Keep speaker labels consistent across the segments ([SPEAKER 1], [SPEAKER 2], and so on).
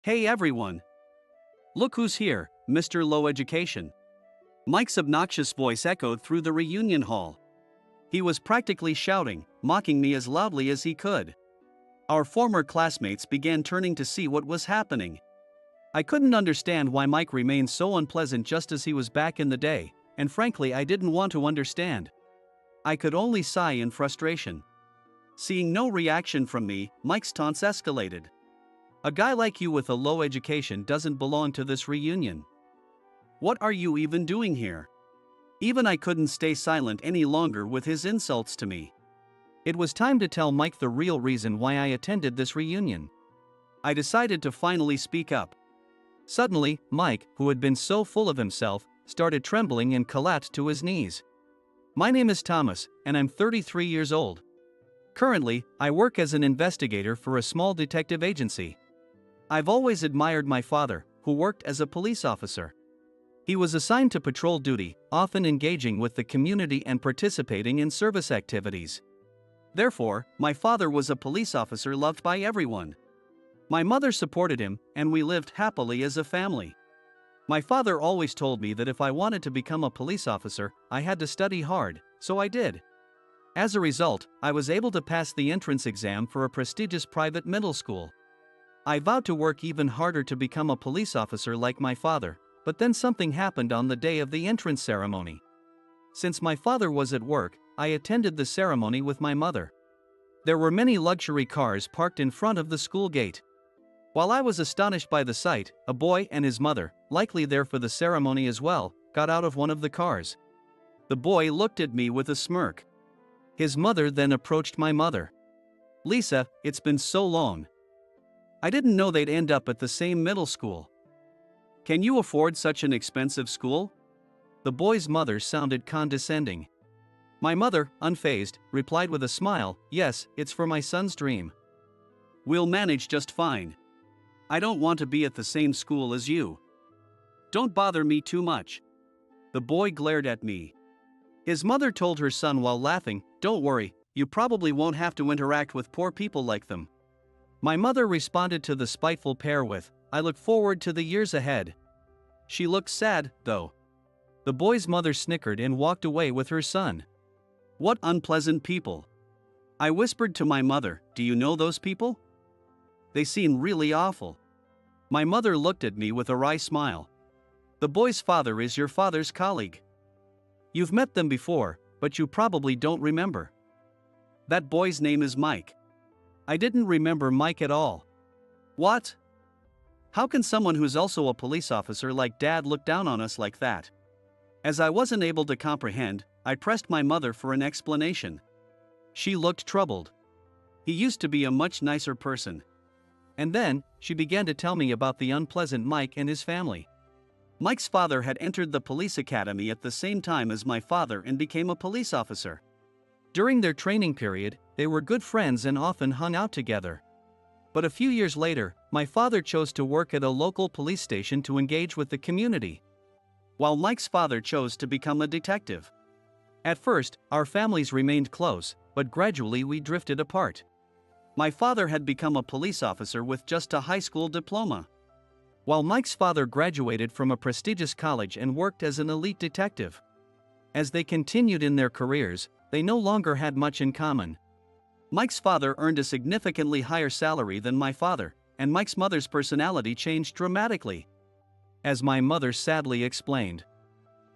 [SPEAKER 1] Hey everyone! Look who's here, Mr. Low Education. Mike's obnoxious voice echoed through the reunion hall. He was practically shouting, mocking me as loudly as he could. Our former classmates began turning to see what was happening. I couldn't understand why Mike remained so unpleasant just as he was back in the day, and frankly I didn't want to understand. I could only sigh in frustration. Seeing no reaction from me, Mike's taunts escalated. A guy like you with a low education doesn't belong to this reunion. What are you even doing here? Even I couldn't stay silent any longer with his insults to me. It was time to tell Mike the real reason why I attended this reunion. I decided to finally speak up. Suddenly, Mike, who had been so full of himself, started trembling and collapsed to his knees. My name is Thomas, and I'm 33 years old. Currently, I work as an investigator for a small detective agency. I've always admired my father, who worked as a police officer. He was assigned to patrol duty, often engaging with the community and participating in service activities. Therefore, my father was a police officer loved by everyone. My mother supported him, and we lived happily as a family. My father always told me that if I wanted to become a police officer, I had to study hard, so I did. As a result, I was able to pass the entrance exam for a prestigious private middle school. I vowed to work even harder to become a police officer like my father, but then something happened on the day of the entrance ceremony. Since my father was at work, I attended the ceremony with my mother. There were many luxury cars parked in front of the school gate. While I was astonished by the sight, a boy and his mother, likely there for the ceremony as well, got out of one of the cars. The boy looked at me with a smirk. His mother then approached my mother. "Lisa, it's been so long. I didn't know they'd end up at the same middle school. Can you afford such an expensive school?" The boy's mother sounded condescending. My mother, unfazed, replied with a smile, "Yes, it's for my son's dream. We'll manage just fine. I don't want to be at the same school as you. Don't bother me too much." The boy glared at me. His mother told her son while laughing, "Don't worry, you probably won't have to interact with poor people like them." My mother responded to the spiteful pair with, "I look forward to the years ahead." She looked sad, though. The boy's mother snickered and walked away with her son. What unpleasant people. I whispered to my mother, "Do you know those people? They seem really awful." My mother looked at me with a wry smile. "The boy's father is your father's colleague. You've met them before, but you probably don't remember. That boy's name is Mike." I didn't remember Mike at all. What? How can someone who's also a police officer like Dad look down on us like that? As I wasn't able to comprehend, I pressed my mother for an explanation. She looked troubled. "He used to be a much nicer person." And then, she began to tell me about the unpleasant Mike and his family. Mike's father had entered the police academy at the same time as my father and became a police officer. During their training period, they were good friends and often hung out together. But a few years later, my father chose to work at a local police station to engage with the community, while Mike's father chose to become a detective. At first, our families remained close, but gradually we drifted apart. My father had become a police officer with just a high school diploma, while Mike's father graduated from a prestigious college and worked as an elite detective. As they continued in their careers, they no longer had much in common. Mike's father earned a significantly higher salary than my father, and Mike's mother's personality changed dramatically. As my mother sadly explained,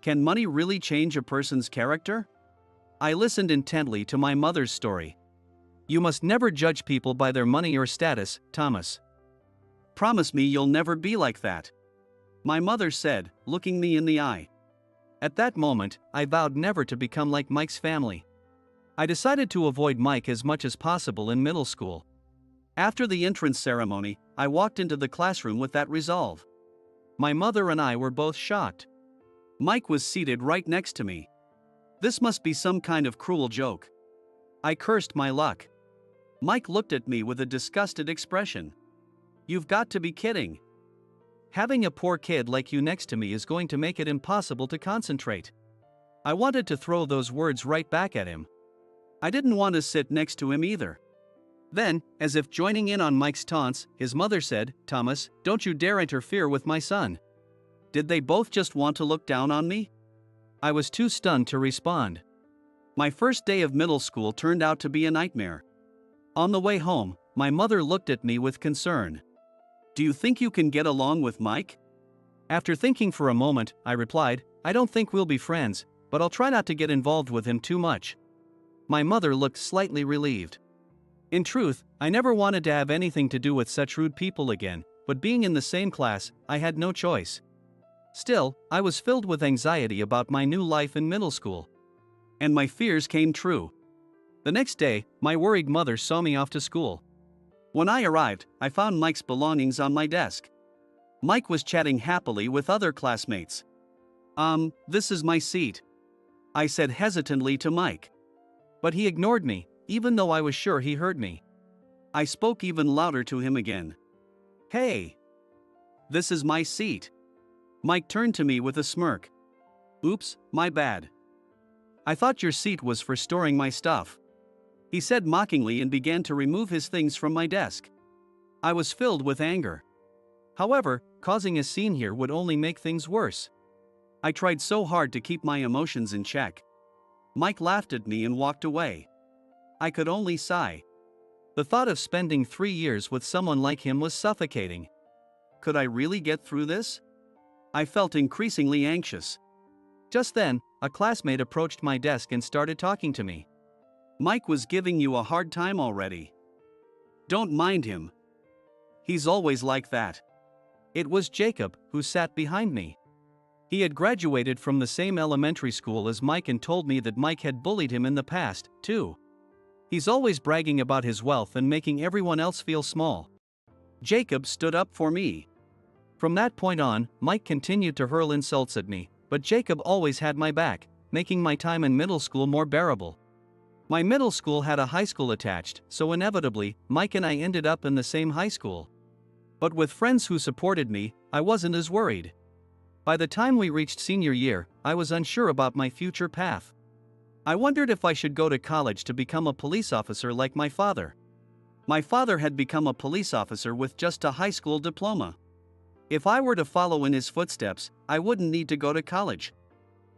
[SPEAKER 1] "Can money really change a person's character?" I listened intently to my mother's story. "You must never judge people by their money or status, Thomas. Promise me you'll never be like that," my mother said, looking me in the eye. At that moment, I vowed never to become like Mike's family. I decided to avoid Mike as much as possible in middle school. After the entrance ceremony, I walked into the classroom with that resolve. My mother and I were both shocked. Mike was seated right next to me. This must be some kind of cruel joke. I cursed my luck. Mike looked at me with a disgusted expression. "You've got to be kidding. Having a poor kid like you next to me is going to make it impossible to concentrate." I wanted to throw those words right back at him. I didn't want to sit next to him either. Then, as if joining in on Mike's taunts, his mother said, "Thomas, don't you dare interfere with my son." Did they both just want to look down on me? I was too stunned to respond. My first day of middle school turned out to be a nightmare. On the way home, my mother looked at me with concern. "Do you think you can get along with Mike?" After thinking for a moment, I replied, "I don't think we'll be friends, but I'll try not to get involved with him too much." My mother looked slightly relieved. In truth, I never wanted to have anything to do with such rude people again, but being in the same class, I had no choice. Still, I was filled with anxiety about my new life in middle school. And my fears came true. The next day, my worried mother saw me off to school. When I arrived, I found Mike's belongings on my desk. Mike was chatting happily with other classmates. This is my seat," I said hesitantly to Mike. But he ignored me, even though I was sure he heard me. I spoke even louder to him again. "Hey! This is my seat." Mike turned to me with a smirk. "Oops, my bad. I thought your seat was for storing my stuff," he said mockingly and began to remove his things from my desk. I was filled with anger. However, causing a scene here would only make things worse. I tried so hard to keep my emotions in check. Mike laughed at me and walked away. I could only sigh. The thought of spending 3 years with someone like him was suffocating. Could I really get through this? I felt increasingly anxious. Just then, a classmate approached my desk and started talking to me. "Mike was giving you a hard time already. Don't mind him. He's always like that." It was Jacob, who sat behind me. He had graduated from the same elementary school as Mike and told me that Mike had bullied him in the past, too. He's always bragging about his wealth and making everyone else feel small. Jacob stood up for me. From that point on, Mike continued to hurl insults at me, but Jacob always had my back, making my time in middle school more bearable. My middle school had a high school attached, so inevitably, Mike and I ended up in the same high school. But with friends who supported me, I wasn't as worried. By the time we reached senior year, I was unsure about my future path. I wondered if I should go to college to become a police officer like my father. My father had become a police officer with just a high school diploma. If I were to follow in his footsteps, I wouldn't need to go to college.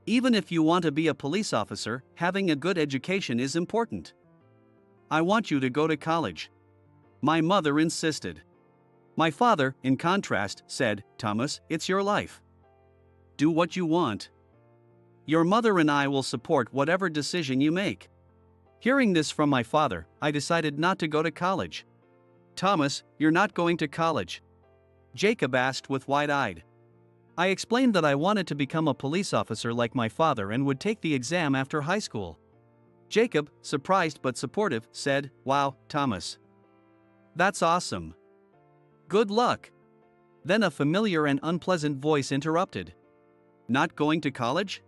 [SPEAKER 1] Even if you want to be a police officer, having a good education is important. "I want you to go to college," my mother insisted. My father, in contrast, said, "Thomas, it's your life. Do what you want. Your mother and I will support whatever decision you make." Hearing this from my father, I decided not to go to college. "Thomas, you're not going to college?" Jacob asked with wide-eyed. I explained that I wanted to become a police officer like my father and would take the exam after high school. Jacob, surprised but supportive, said, "Wow, Thomas. That's awesome. Good luck." Then a familiar and unpleasant voice interrupted. "Not going to college?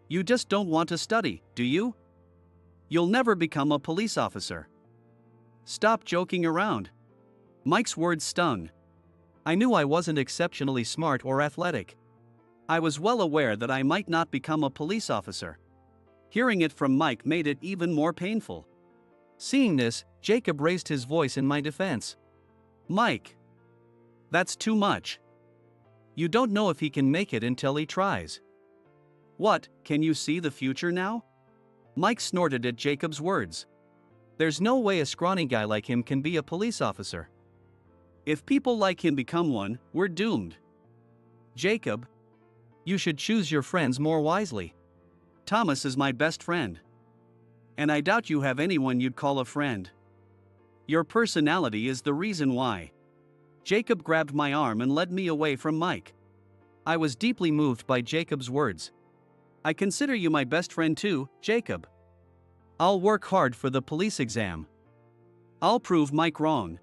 [SPEAKER 1] You just don't want to study, do you? You'll never become a police officer. Stop joking around." Mike's words stung. I knew I wasn't exceptionally smart or athletic. I was well aware that I might not become a police officer. Hearing it from Mike made it even more painful. Seeing this, Jacob raised his voice in my defense. "Mike, that's too much. You don't know if he can make it until he tries." "What, can you see the future now?" Mike snorted at Jacob's words. "There's no way a scrawny guy like him can be a police officer. If people like him become one, we're doomed. Jacob, you should choose your friends more wisely. Thomas is my best friend. And I doubt you have anyone you'd call a friend. Your personality is the reason why." Jacob grabbed my arm and led me away from Mike. I was deeply moved by Jacob's words. "I consider you my best friend too, Jacob. I'll work hard for the police exam. I'll prove Mike wrong."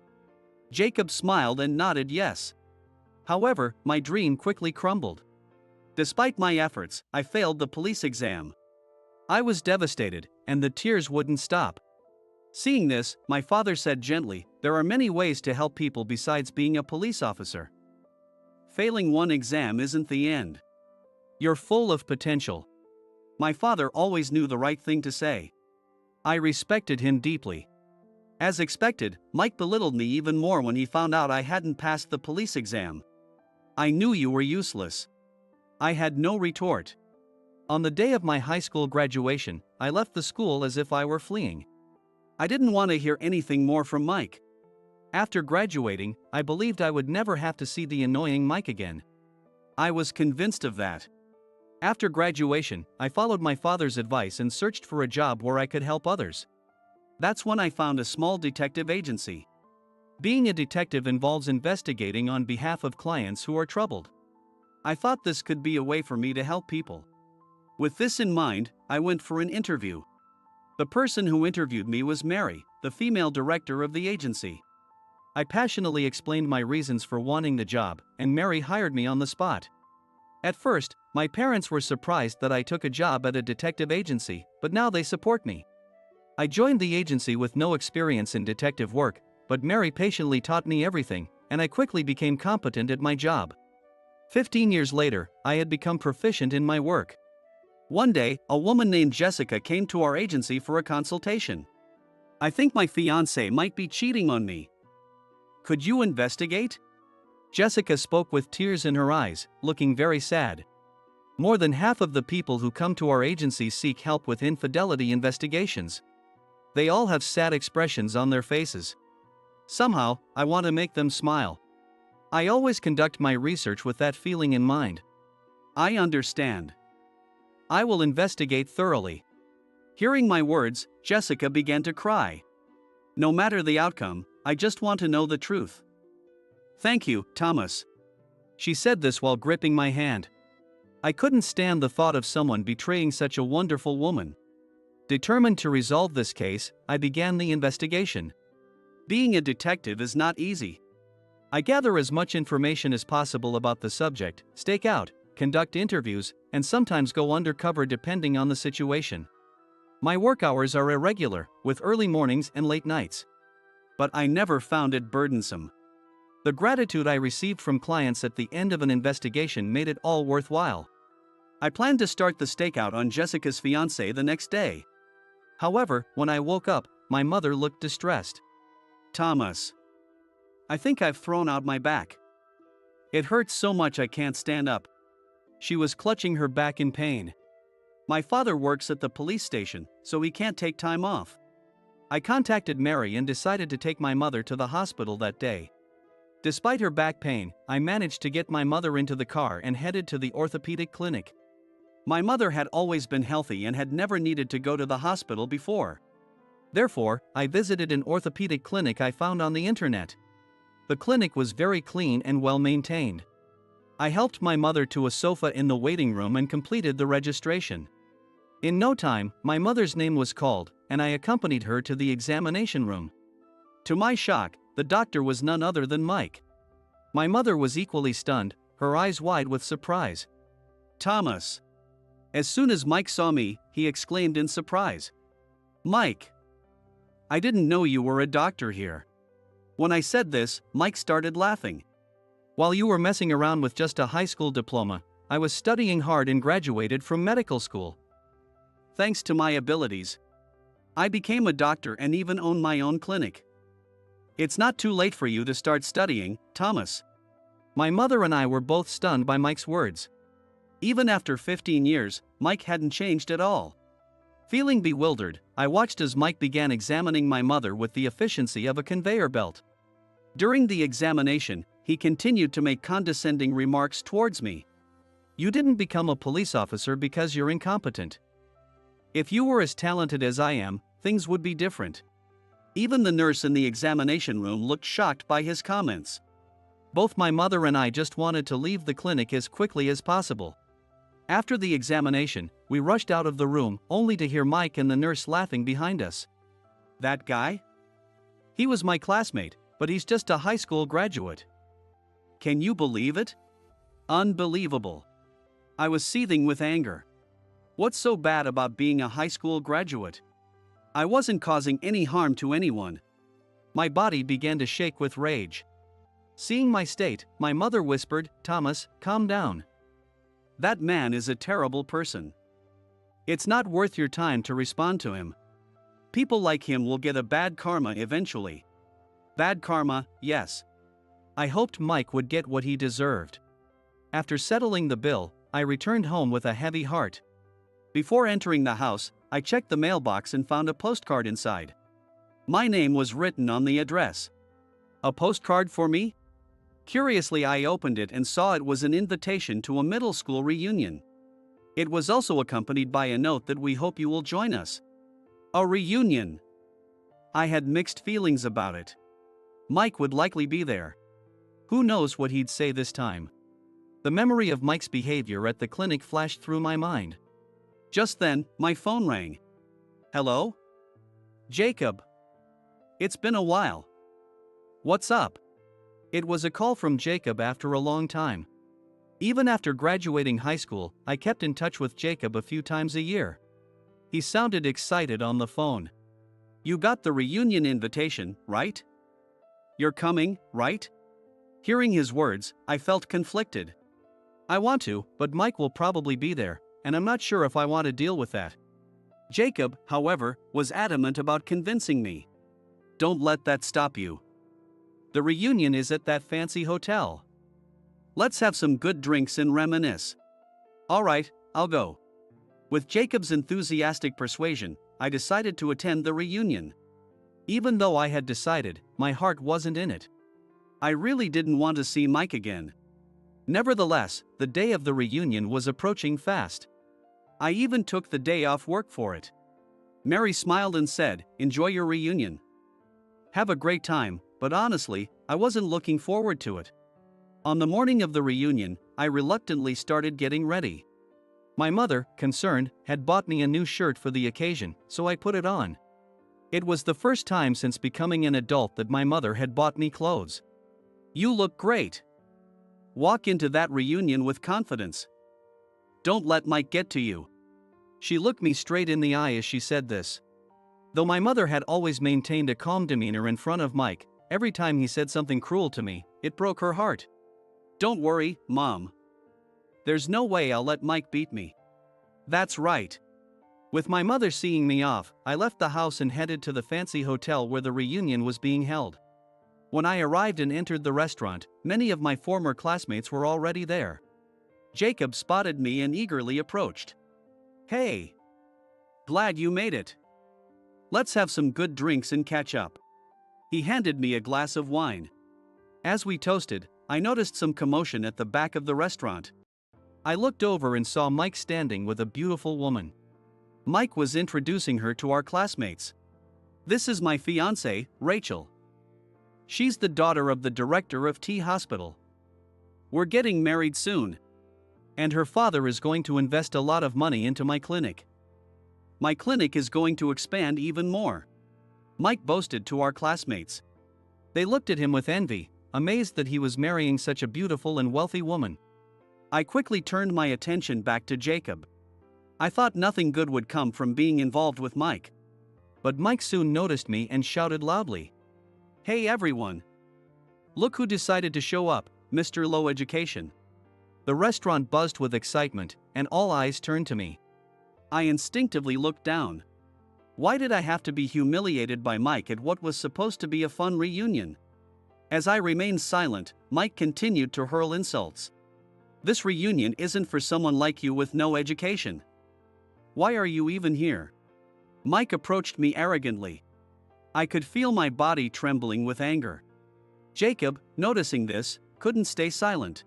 [SPEAKER 1] Jacob smiled and nodded yes. However, my dream quickly crumbled. Despite my efforts, I failed the police exam. I was devastated, and the tears wouldn't stop. Seeing this, my father said gently, "There are many ways to help people besides being a police officer. Failing one exam isn't the end. You're full of potential." My father always knew the right thing to say. I respected him deeply. As expected, Mike belittled me even more when he found out I hadn't passed the police exam. I knew you were useless. I had no retort. On the day of my high school graduation, I left the school as if I were fleeing. I didn't want to hear anything more from Mike. After graduating, I believed I would never have to see the annoying Mike again. I was convinced of that. After graduation, I followed my father's advice and searched for a job where I could help others. That's when I found a small detective agency. Being a detective involves investigating on behalf of clients who are troubled. I thought this could be a way for me to help people. With this in mind, I went for an interview. The person who interviewed me was Mary, the female director of the agency. I passionately explained my reasons for wanting the job, and Mary hired me on the spot. At first, my parents were surprised that I took a job at a detective agency, but now they support me. I joined the agency with no experience in detective work, but Mary patiently taught me everything, and I quickly became competent at my job. 15 years later, I had become proficient in my work. One day, a woman named Jessica came to our agency for a consultation. I think my fiancé might be cheating on me. Could you investigate? Jessica spoke with tears in her eyes, looking very sad. More than half of the people who come to our agency seek help with infidelity investigations. They all have sad expressions on their faces. Somehow, I want to make them smile. I always conduct my research with that feeling in mind. I understand. I will investigate thoroughly. Hearing my words, Jessica began to cry. No matter the outcome, I just want to know the truth. Thank you, Thomas. She said this while gripping my hand. I couldn't stand the thought of someone betraying such a wonderful woman. Determined to resolve this case, I began the investigation. Being a detective is not easy. I gather as much information as possible about the subject, stake out, conduct interviews, and sometimes go undercover depending on the situation. My work hours are irregular, with early mornings and late nights. But I never found it burdensome. The gratitude I received from clients at the end of an investigation made it all worthwhile. I planned to start the stakeout on Jessica's fiancé the next day. However, when I woke up, my mother looked distressed. Thomas. I think I've thrown out my back. It hurts so much I can't stand up. She was clutching her back in pain. My father works at the police station, so he can't take time off. I contacted Mary and decided to take my mother to the hospital that day. Despite her back pain, I managed to get my mother into the car and headed to the orthopedic clinic. My mother had always been healthy and had never needed to go to the hospital before. Therefore, I visited an orthopedic clinic I found on the internet. The clinic was very clean and well maintained. I helped my mother to a sofa in the waiting room and completed the registration. In no time, my mother's name was called, and I accompanied her to the examination room. To my shock, the doctor was none other than Mike. My mother was equally stunned, her eyes wide with surprise. Thomas. As soon as Mike saw me, he exclaimed in surprise. Mike. I didn't know you were a doctor here. When I said this, Mike started laughing. While you were messing around with just a high school diploma, I was studying hard and graduated from medical school. Thanks to my abilities, I became a doctor and even own my own clinic. It's not too late for you to start studying, Thomas. My mother and I were both stunned by Mike's words. Even after 15 years, Mike hadn't changed at all. Feeling bewildered, I watched as Mike began examining my mother with the efficiency of a conveyor belt. During the examination, he continued to make condescending remarks towards me. You didn't become a police officer because you're incompetent. If you were as talented as I am, things would be different. Even the nurse in the examination room looked shocked by his comments. Both my mother and I just wanted to leave the clinic as quickly as possible. After the examination, we rushed out of the room, only to hear Mike and the nurse laughing behind us. That guy? He was my classmate, but he's just a high school graduate. Can you believe it? Unbelievable. I was seething with anger. What's so bad about being a high school graduate? I wasn't causing any harm to anyone. My body began to shake with rage. Seeing my state, my mother whispered, Thomas, calm down. That man is a terrible person. It's not worth your time to respond to him. people like him will get a bad karma eventually. Bad karma, yes.
[SPEAKER 2] I hoped Mike would get what he deserved. After settling the bill, I returned home with a heavy heart.
[SPEAKER 1] Before entering the house, I checked the mailbox and found a postcard inside. My name was written on the address. A postcard for me? Curiously, I opened it and saw it was an invitation to a middle school reunion. It was also accompanied by a note that we hope you will join us. A reunion. I had mixed feelings about it. Mike would likely be there.
[SPEAKER 2] Who knows what he'd say this time? The memory of Mike's behavior at the clinic flashed through my mind.
[SPEAKER 1] Just then, my phone rang. Hello?
[SPEAKER 2] Jacob.
[SPEAKER 1] It's been a while. What's up?
[SPEAKER 2] It was a call from Jacob after a long time. Even after graduating high school, I kept in touch with Jacob a few times a year. He sounded excited on the phone.
[SPEAKER 1] You got the reunion invitation, right? You're coming, right? Hearing his words, I felt conflicted.
[SPEAKER 2] I want to, but Mike will probably be there, and I'm not sure if I want to deal with that.
[SPEAKER 1] Jacob, however, was adamant about convincing me. Don't let that stop you.
[SPEAKER 2] The reunion is at that fancy hotel.
[SPEAKER 1] Let's have some good drinks and reminisce. All right, I'll go. With Jacob's enthusiastic persuasion, I decided to attend the reunion.
[SPEAKER 2] Even though I had decided, my heart wasn't in it.
[SPEAKER 1] I really didn't want to see Mike again.
[SPEAKER 2] Nevertheless, the day of the reunion was approaching fast.
[SPEAKER 1] I even took the day off work for it. Mary smiled and said, "Enjoy your reunion. Have a great time," but honestly, I wasn't looking forward to it. On the morning of the reunion, I reluctantly started getting ready.
[SPEAKER 2] My mother, concerned, had bought me a new shirt for the occasion, so I put it on. It was the first time since becoming an adult that my mother had bought me clothes.
[SPEAKER 1] You look great. Walk into that reunion with confidence. Don't let Mike get to you.
[SPEAKER 2] She looked me straight in the eye as she said this. Though my mother had always maintained a calm demeanor in front of Mike, every time he said something cruel to me, it broke her heart.
[SPEAKER 1] Don't worry, Mom. There's no way I'll let Mike beat me. That's right.
[SPEAKER 2] With my mother seeing me off, I left the house and headed to the fancy hotel where the reunion was being held. When I arrived and entered the restaurant, many of my former classmates were already there.
[SPEAKER 1] Jacob spotted me and eagerly approached. Hey! Glad you made it. Let's have some good drinks and catch up. He handed me a glass of wine. As we toasted, I noticed some commotion at the back of the restaurant.
[SPEAKER 2] I looked over and saw Mike standing with a beautiful woman.
[SPEAKER 1] Mike was introducing her to our classmates. This is my fiancée, Rachel. She's the daughter of the director of T Hospital. We're getting married soon.
[SPEAKER 2] And her father is going to invest a lot of money into my clinic.
[SPEAKER 1] My clinic is going to expand even more, Mike boasted to our classmates.
[SPEAKER 2] They looked at him with envy, amazed that he was marrying such a beautiful and wealthy woman.
[SPEAKER 1] I quickly turned my attention back to Jacob. I thought nothing good would come from being involved with Mike.
[SPEAKER 2] But Mike soon noticed me and shouted loudly.
[SPEAKER 1] Hey everyone! Look who decided to show up, Mr. Low Education.
[SPEAKER 2] The restaurant buzzed with excitement, and all eyes turned to me.
[SPEAKER 1] I instinctively looked down. Why did I have to be humiliated by Mike at what was supposed to be a fun reunion? As I remained silent, Mike continued to hurl insults. This reunion isn't for someone like you with no education. Why are you even here? Mike approached me arrogantly. I could feel my body trembling with anger. Jacob, noticing this, couldn't stay silent.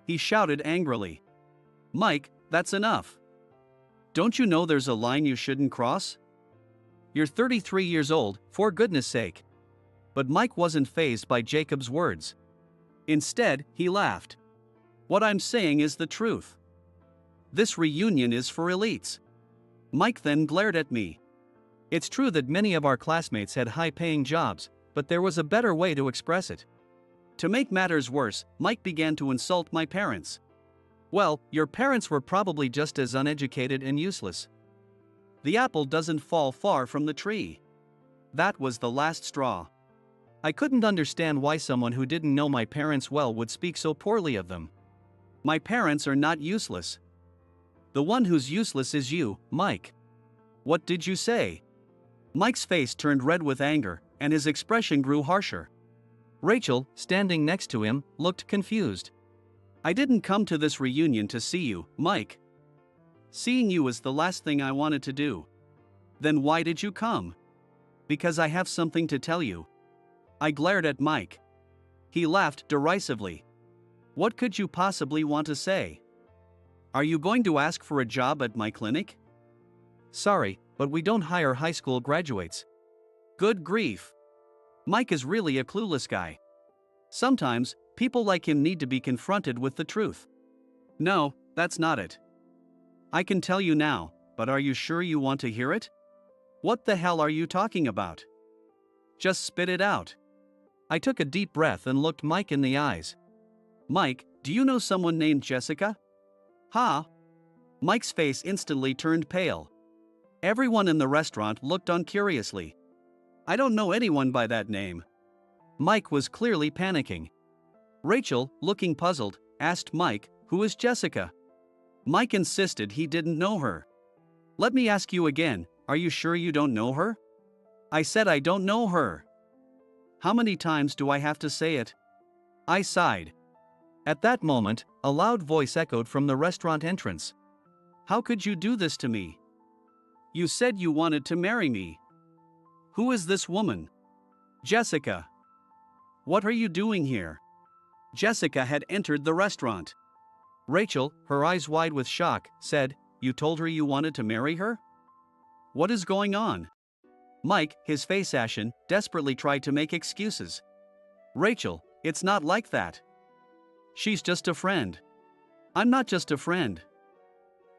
[SPEAKER 1] He shouted angrily. Mike, that's enough. Don't you know there's a line you shouldn't cross? You're 33 years old, for goodness sake. But Mike wasn't fazed by Jacob's words. Instead, he laughed. What I'm saying is the truth. This reunion is for elites. Mike then glared at me.
[SPEAKER 2] It's true that many of our classmates had high-paying jobs, but there was a better way to express it.
[SPEAKER 1] To make matters worse, Mike began to insult my parents.
[SPEAKER 2] Well, your parents were probably just as uneducated and useless.
[SPEAKER 1] The apple doesn't fall far from the tree. That was the last straw.
[SPEAKER 2] I couldn't understand why someone who didn't know my parents well would speak so poorly of them.
[SPEAKER 1] My parents are not useless. The one who's useless is you, Mike. What did you say? Mike's face turned red with anger, and his expression grew harsher.
[SPEAKER 2] Rachel, standing next to him, looked confused.
[SPEAKER 1] I didn't come to this reunion to see you, Mike. Seeing you was the last thing I wanted to do. Then why did you come? Because I have something to tell you. I glared at Mike. He laughed derisively. What could you possibly want to say? Are you going to ask for a job at my clinic?
[SPEAKER 2] Sorry, but we don't hire high school graduates.
[SPEAKER 1] Good grief. Mike is really a clueless guy. Sometimes, people like him need to be confronted with the truth. No, that's not it. I can tell you now, but are you sure you want to hear it? What the hell are you talking about? Just spit it out.
[SPEAKER 2] I took a deep breath and looked Mike in the eyes.
[SPEAKER 1] Mike, do you know someone named Jessica? Huh? Mike's face instantly turned pale. Everyone in the restaurant looked on curiously. I don't know anyone by that name.
[SPEAKER 2] Mike was clearly panicking.
[SPEAKER 1] Rachel, looking puzzled, asked Mike, who is Jessica? Mike insisted he didn't know her. Let me ask you again, are you sure you don't know her? I said I don't know her. How many times do I have to say it? I sighed.
[SPEAKER 2] At that moment, a loud voice echoed from the restaurant entrance.
[SPEAKER 1] How could you do this to me? You said you wanted to marry me. Who is this woman? Jessica. What are you doing here? Jessica had entered the restaurant.
[SPEAKER 2] Rachel, her eyes wide with shock, said, You told her you wanted to marry her?
[SPEAKER 1] What is going on? Mike, his face ashen, desperately tried to make excuses. Rachel, it's not like that. She's just a friend. I'm not just a friend.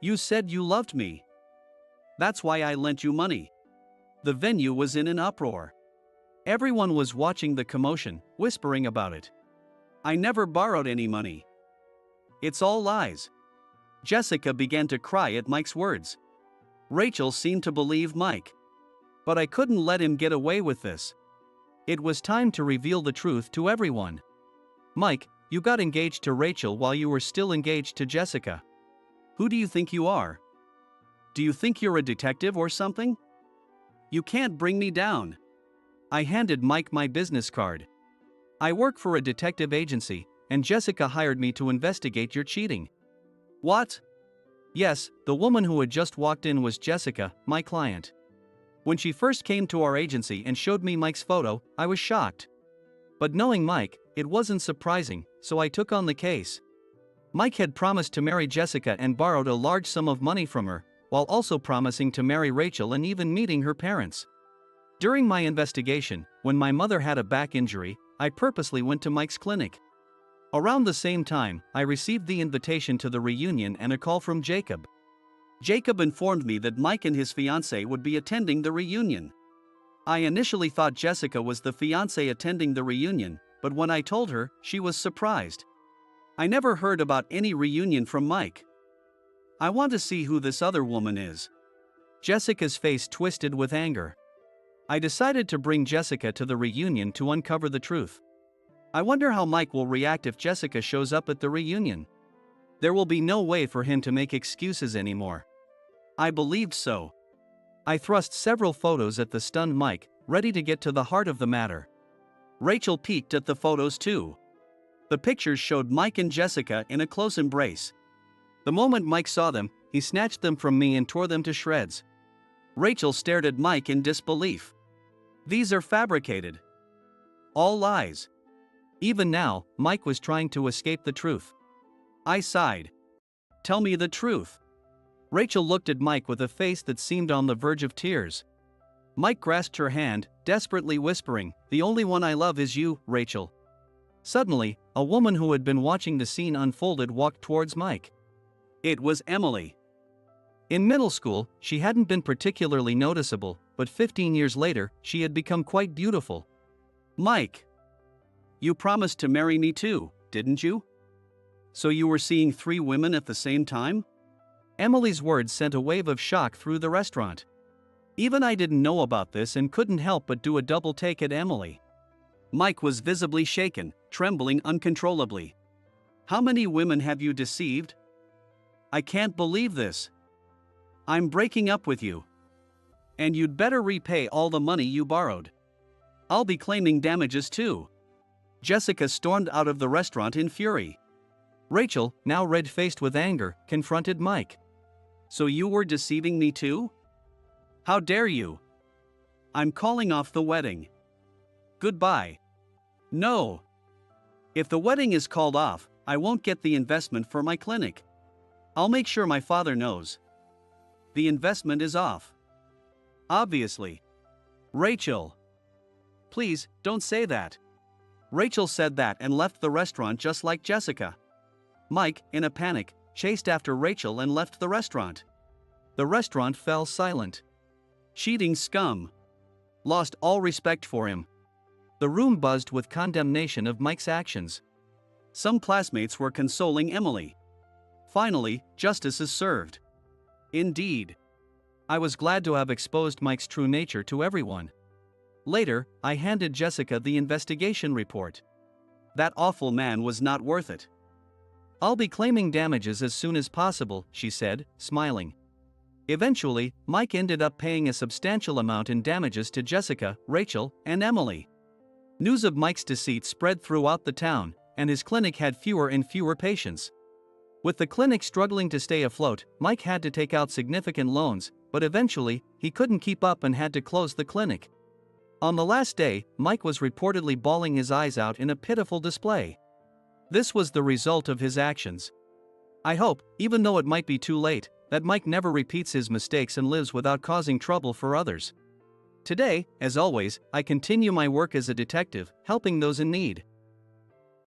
[SPEAKER 1] You said you loved me. That's why I lent you money. The venue was in an uproar. Everyone was watching the commotion, whispering about it. I never borrowed any money. It's all lies. Jessica began to cry at Mike's words. Rachel seemed to believe Mike. But I couldn't let him get away with this.
[SPEAKER 2] It was time to reveal the truth to everyone. Mike, you got engaged to Rachel while you were still engaged to Jessica.
[SPEAKER 1] Who do you think you are? Do you think you're a detective or something? You can't bring me down.
[SPEAKER 2] I handed Mike my business card. I work for a detective agency, and Jessica hired me to investigate your cheating.
[SPEAKER 1] What?
[SPEAKER 2] Yes, the woman who had just walked in was Jessica, my client. When she first came to our agency and showed me Mike's photo, I was shocked. But knowing Mike, it wasn't surprising, so I took on the case. Mike had promised to marry Jessica and borrowed a large sum of money from her, while also promising to marry Rachel and even meeting her parents. During my investigation, when my mother had a back injury, I purposely went to Mike's clinic. Around the same time, I received the invitation to the reunion and a call from Jacob.
[SPEAKER 1] Jacob informed me that Mike and his fiancée would be attending the reunion. I initially thought Jessica was the fiancée attending the reunion, but when I told her, she was surprised. I never heard about any reunion from Mike. I want to see who this other woman is.
[SPEAKER 2] Jessica's face twisted with anger. I decided to bring Jessica to the reunion to uncover the truth. I wonder how Mike will react if Jessica shows up at the reunion. There will be no way for him to make excuses anymore.
[SPEAKER 1] I believed so.
[SPEAKER 2] I thrust several photos at the stunned Mike, ready to get to the heart of the matter.
[SPEAKER 1] Rachel peeked at the photos too. The pictures showed Mike and Jessica in a close embrace.
[SPEAKER 2] The moment Mike saw them, he snatched them from me and tore them to shreds.
[SPEAKER 1] Rachel stared at Mike in disbelief. These are fabricated. All lies.
[SPEAKER 2] Even now, Mike was trying to escape the truth.
[SPEAKER 1] I sighed. Tell me the truth.
[SPEAKER 2] Rachel looked at Mike with a face that seemed on the verge of tears. Mike grasped her hand, desperately whispering, The only one I love is you, Rachel. Suddenly, a woman who had been watching the scene unfolded walked towards Mike.
[SPEAKER 1] It was Emily.
[SPEAKER 2] In middle school, she hadn't been particularly noticeable, but 15 years later, she had become quite beautiful.
[SPEAKER 1] Mike. You promised to marry me too, didn't you? So you were seeing 3 women at the same time?
[SPEAKER 2] Emily's words sent a wave of shock through the restaurant. Even I didn't know about this and couldn't help but do a double take at Emily.
[SPEAKER 1] Mike was visibly shaken, trembling uncontrollably. How many women have you deceived? I can't believe this. I'm breaking up with you. And you'd better repay all the money you borrowed. I'll be claiming damages too. Jessica stormed out of the restaurant in fury.
[SPEAKER 2] Rachel, now red-faced with anger, confronted Mike.
[SPEAKER 1] So you were deceiving me too? How dare you? I'm calling off the wedding. Goodbye. No. If the wedding is called off, I won't get the investment for my clinic. I'll make sure my father knows. The investment is off. Obviously. Rachel. Please, don't say that. Rachel said that and left the restaurant just like Jessica. Mike, in a panic, chased after Rachel and left the restaurant.
[SPEAKER 2] The restaurant fell silent.
[SPEAKER 1] Cheating scum. Lost all respect for him.
[SPEAKER 2] The room buzzed with condemnation of Mike's actions.
[SPEAKER 1] Some classmates were consoling Emily. Finally, justice is served. Indeed.
[SPEAKER 2] I was glad to have exposed Mike's true nature to everyone. Later, I handed Jessica the investigation report.
[SPEAKER 1] That awful man was not worth it.
[SPEAKER 2] I'll be claiming damages as soon as possible, she said, smiling. Eventually, Mike ended up paying a substantial amount in damages to Jessica, Rachel, and Emily. News of Mike's deceit spread throughout the town, and his clinic had fewer and fewer patients. With the clinic struggling to stay afloat, Mike had to take out significant loans, but eventually, he couldn't keep up and had to close the clinic. On the last day, Mike was reportedly bawling his eyes out in a pitiful display. This was the result of his actions. I hope, even though it might be too late, that Mike never repeats his mistakes and lives without causing trouble for others. Today, as always, I continue my work as a detective, helping those in need.